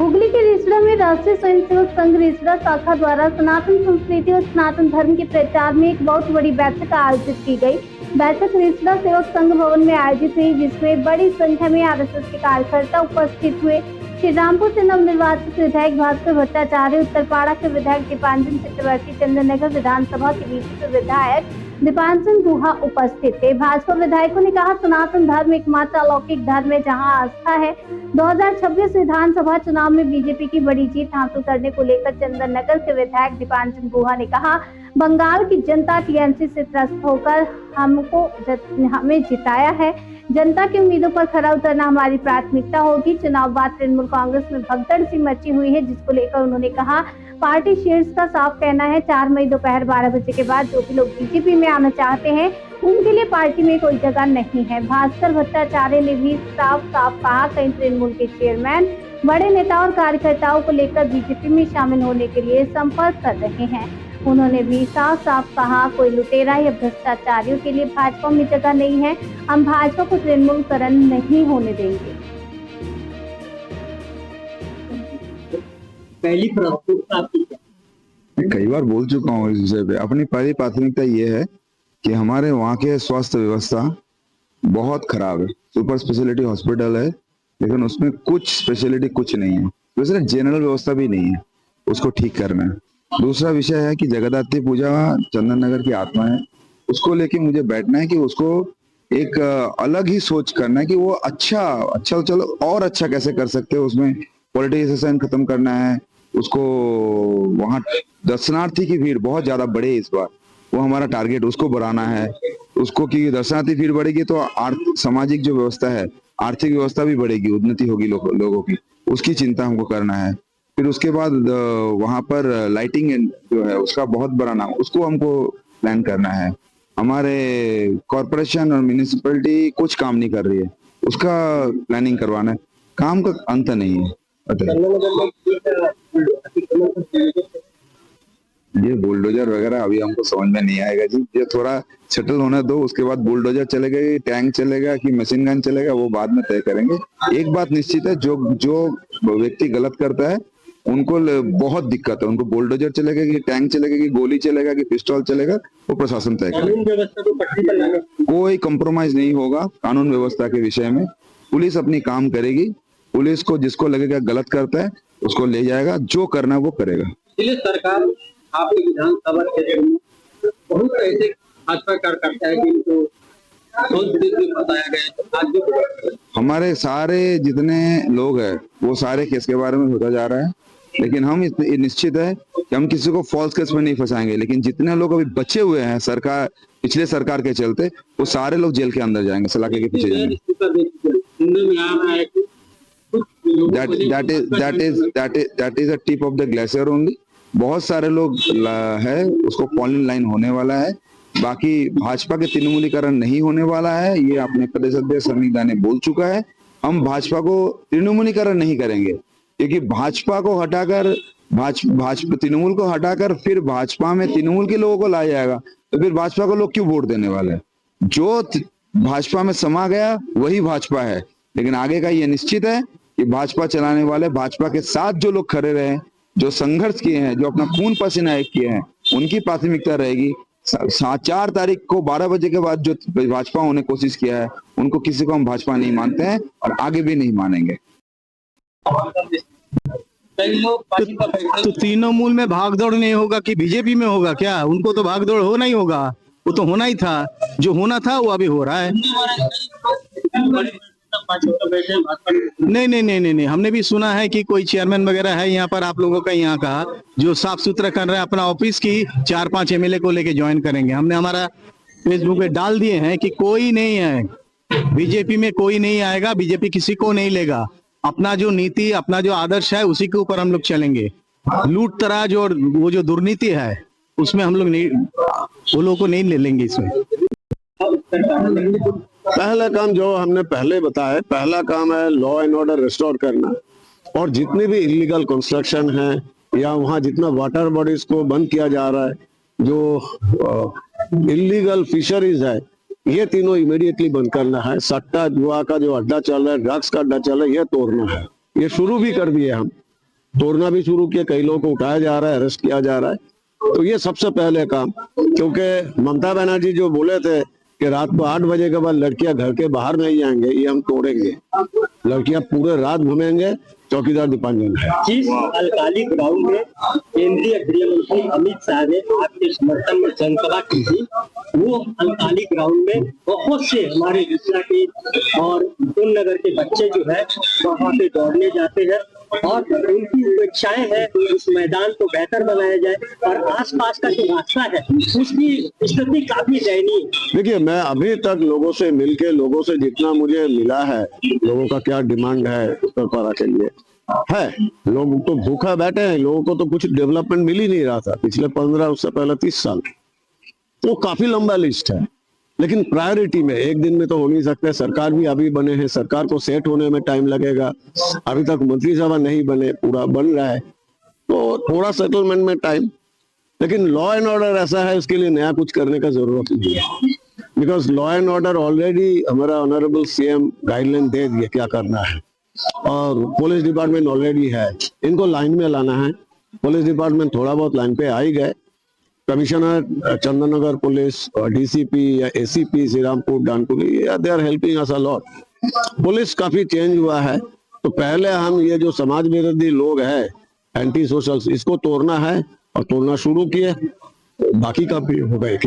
हुगली के रिसड़ा में राष्ट्रीय स्वयंसेवक संघ रिसड़ा शाखा द्वारा सनातन संस्कृति और सनातन धर्म के प्रचार में एक बहुत बड़ी बैठक आयोजित की गई। बैठक रिसड़ा सेवक संघ भवन में आयोजित हुई, जिसमें बड़ी संख्या में आरएसएस के कार्यकर्ता उपस्थित हुए। श्री रामपुर से नवनिर्वाचित विधायक भास्कर भट्टाचार्य, उत्तरपाड़ा के विधायक दीपांजन चक्रवर्ती, चंद्रनगर विधानसभा के बीजेपी विधायक दीपांजन गुहा उपस्थित थे। भाजपा विधायकों ने कहा, सनातन धर्म एकमात्र अलौकिक धर्म है जहां आस्था है। 2026 विधानसभा चुनाव में बीजेपी की बड़ी जीत हासिल करने को लेकर चंद्रनगर के विधायक दीपांजन गुहा ने कहा, बंगाल की जनता टीएमसी से त्रस्त होकर हमें जिताया है। जनता की उम्मीदों पर खरा उतरना हमारी प्राथमिकता होगी। चुनाव बाद तृणमूल कांग्रेस में भगदड़ सी मची हुई है, जिसको लेकर उन्होंने कहा, पार्टी शीर्ष का साफ कहना है 4 मई दोपहर 12 बजे के बाद जो भी लोग बीजेपी में आना चाहते हैं उनके लिए पार्टी में कोई जगह नहीं है। भास्कर भट्टाचार्य ने भी साफ कहा, कई तृणमूल के चेयरमैन बड़े नेता और कार्यकर्ताओं को लेकर बीजेपी में शामिल होने के लिए संपर्क कर रहे हैं। उन्होंने भी साफ कहा, कोई लुटेरा या भ्रष्टाचारियों के लिए भाजपा में जगह नहीं है। हम भाजपा को तृणमूलकरण नहीं होने देंगे। पहली प्राथमिकता आपकी क्या? मैं कई बार बोल चुका हूँ इस विषय पे। अपनी पहली प्राथमिकता ये है कि हमारे वहाँ के स्वास्थ्य व्यवस्था बहुत खराब है। सुपर स्पेशलिटी हॉस्पिटल है, लेकिन उसमें कुछ स्पेशलिटी कुछ नहीं है। वैसे जनरल व्यवस्था भी नहीं है, उसको ठीक करना है। दूसरा विषय है कि जगद्धात्री पूजा चंदननगर की आत्मा है, उसको लेके मुझे बैठना है कि उसको एक अलग ही सोच करना है कि वो अच्छा चलो और अच्छा कैसे कर सकते हो। उसमें पॉलिटिसाइजेशन खत्म करना है उसको। वहाँ दर्शनार्थी की भीड़ बहुत ज्यादा बढ़े इस बार, वो हमारा टारगेट, उसको बढ़ाना है उसको। कि दर्शनार्थी भीड़ बढ़ेगी तो सामाजिक जो व्यवस्था है, आर्थिक व्यवस्था भी बढ़ेगी, उन्नति होगी लोगों की, उसकी चिंता हमको करना है। फिर उसके बाद वहां पर लाइटिंग जो है उसका बहुत बड़ा नाम, उसको हमको प्लान करना है। हमारे कॉरपोरेशन और म्यूनिसिपैलिटी कुछ काम नहीं कर रही है, उसका प्लानिंग करवाना है। काम का अंत नहीं है। ये बुलडोजर वगैरह अभी हमको समझ में नहीं आएगा जी, ये थोड़ा सेटल होने दो, उसके बाद बुलडोजर चलेगा, टैंक चलेगा कि मशीन गन चलेगा, वो बाद में तय करेंगे। एक बात निश्चित है, जो व्यक्ति गलत करता है उनको बहुत दिक्कत है। उनको बुलडोजर चलेगा कि टैंक चलेगा कि गोली चलेगा कि पिस्टल चलेगा, वो प्रशासन तय करेगा। कानून व्यवस्था को पटरी पर लाना, कोई कंप्रोमाइज नहीं होगा कानून व्यवस्था के विषय में। पुलिस अपनी काम करेगी, पुलिस को जिसको लगेगा गलत करता है उसको ले जाएगा, जो करना है वो करेगा। इसलिए सरकार आपके विधानसभा क्षेत्र में बहुत ऐसे भाजपा कार्यकर्ता है जिनको बताया गया आज हमारे सारे जितने लोग हैं वो सारे केस के बारे में होता जा रहा है, लेकिन हम निश्चित है कि हम किसी को फॉल्स केस में नहीं फंसाएंगे। लेकिन जितने लोग अभी बचे हुए हैं सरकार, पिछले सरकार के चलते, वो सारे लोग जेल के अंदर जाएंगे, सलाखे के पीछे जाएंगे। That is a tip of the glacier only। बहुत सारे लोग है, उसको फॉलिंग लाइन होने वाला है। बाकी भाजपा के तृणमूलीकरण नहीं होने वाला है, ये अपने प्रदेश अध्यक्ष अमित शाह ने बोल चुका है। हम भाजपा को तृणमूलीकरण नहीं करेंगे, क्योंकि भाजपा को हटाकर भाजपा तृणमूल को हटाकर फिर भाजपा में तृणमूल के लोगों को लाया जाएगा, तो फिर भाजपा को लोग क्यों वोट देने वाले हैं? जो भाजपा में समा गया वही भाजपा है। लेकिन आगे का ये निश्चित है कि भाजपा चलाने वाले, भाजपा के साथ जो लोग खड़े रहे, जो संघर्ष किए हैं, जो अपना खून पसीना एक किए हैं, उनकी प्राथमिकता रहेगी। 4 तारीख को 12 बजे के बाद जो भाजपा होने की कोशिश किया है, उनको किसी को हम भाजपा नहीं मानते हैं और आगे भी नहीं मानेंगे। तो तृणमूल में भागदौड़ नहीं होगा कि बीजेपी में होगा क्या? उनको तो भागदौड़ होना ही होगा, वो तो होना ही था, जो होना था वो अभी हो रहा है। नहीं, हमने भी सुना है कि कोई चेयरमैन वगैरह है यहाँ पर आप लोगों का, यहाँ का जो साफ सुथरा कर रहा है अपना ऑफिस की, 4-5 एमएलए को लेके ज्वाइन करेंगे। हमने हमारा फेसबुक पे डाल दिए हैं कि कोई नहीं है बीजेपी में, कोई नहीं आएगा, बीजेपी किसी को नहीं लेगा। अपना जो नीति, अपना जो आदर्श है उसी के ऊपर हम लोग चलेंगे। लूट तराज और वो जो दुर्नीति है उसमें हम लोग नहीं, वो लोगों को नहीं ले लेंगे इसमें। पहला काम जो हमने पहले बताया, पहला काम है लॉ एंड ऑर्डर रिस्टोर करना, और जितने भी इलीगल कंस्ट्रक्शन है या वहाँ जितना वाटर बॉडीज को बंद किया जा रहा है, जो इलीगल फिशरीज है, ये तीनों इमीडिएटली बंद करना है। सट्टा जुआ का जो अड्डा चल रहा है, ड्रग्स का अड्डा चल रहा है, ये तोड़ना है। ये शुरू भी कर दिए हम। तोड़ना भी शुरू किया, कई लोगों को उठाया जा रहा है, अरेस्ट किया जा रहा है। तो ये सबसे पहले काम, क्योंकि ममता बनर्जी जो बोले थे कि रात को 8 बजे के बाद लड़कियां घर के बाहर नहीं जाएंगे, ये हम तोड़ेंगे। लड़कियां पूरे रात घूमेंगे, चौकीदार दीपांजन है। जिस अलकाली ग्राउंड में केंद्रीय गृह मंत्री अमित शाह ने आपके समर्थन में जनसभा की थी, वो अलकाली ग्राउंड में बहुत से हमारे रिश्ता के और उन नगर के बच्चे जो है वहाँ पे दौड़ने जाते हैं और उनकी अपेक्षाएं हैं उस मैदान को बेहतर बनाया जाए और आसपास का जो रास्ता है उसकी स्थिति काफी दयनीय। देखिए, मैं अभी तक लोगों से मिलके, लोगों से जितना मुझे मिला है, लोगों का क्या डिमांड है उत्तरपाड़ा के लिए है, लोग तो भूखा बैठे हैं, लोगों को तो कुछ डेवलपमेंट मिल ही नहीं रहा था पिछले 15, उससे पहले 30 साल। तो काफी लंबा लिस्ट है, लेकिन प्रायोरिटी में एक दिन में तो हो नहीं सकते। सरकार भी अभी बने हैं, सरकार को सेट होने में टाइम लगेगा, अभी तक मंत्रिसभा नहीं बने, पूरा बन रहा है, तो थोड़ा सेटलमेंट में टाइम। लेकिन लॉ एंड ऑर्डर ऐसा है, उसके लिए नया कुछ करने का जरूरत नहीं है, because law and order already हमारा ऑनरेबल सीएम गाइडलाइन दे दिए क्या करना है, और पुलिस डिपार्टमेंट ऑलरेडी है, इनको लाइन में लाना है। पुलिस डिपार्टमेंट थोड़ा बहुत लाइन पे आ ही गए, कमिश्नर चंदननगर पुलिस, डीसीपी या ACP Shrirampur Danpuri, they are helping us a lot. Police काफी चेंज हुआ है, तो पहले हम ये जो समाज विरोधी लोग हैं, एंटी सोशल, इसको तोड़ना है और तोड़ना शुरू किए, बाकी का भी हो गए।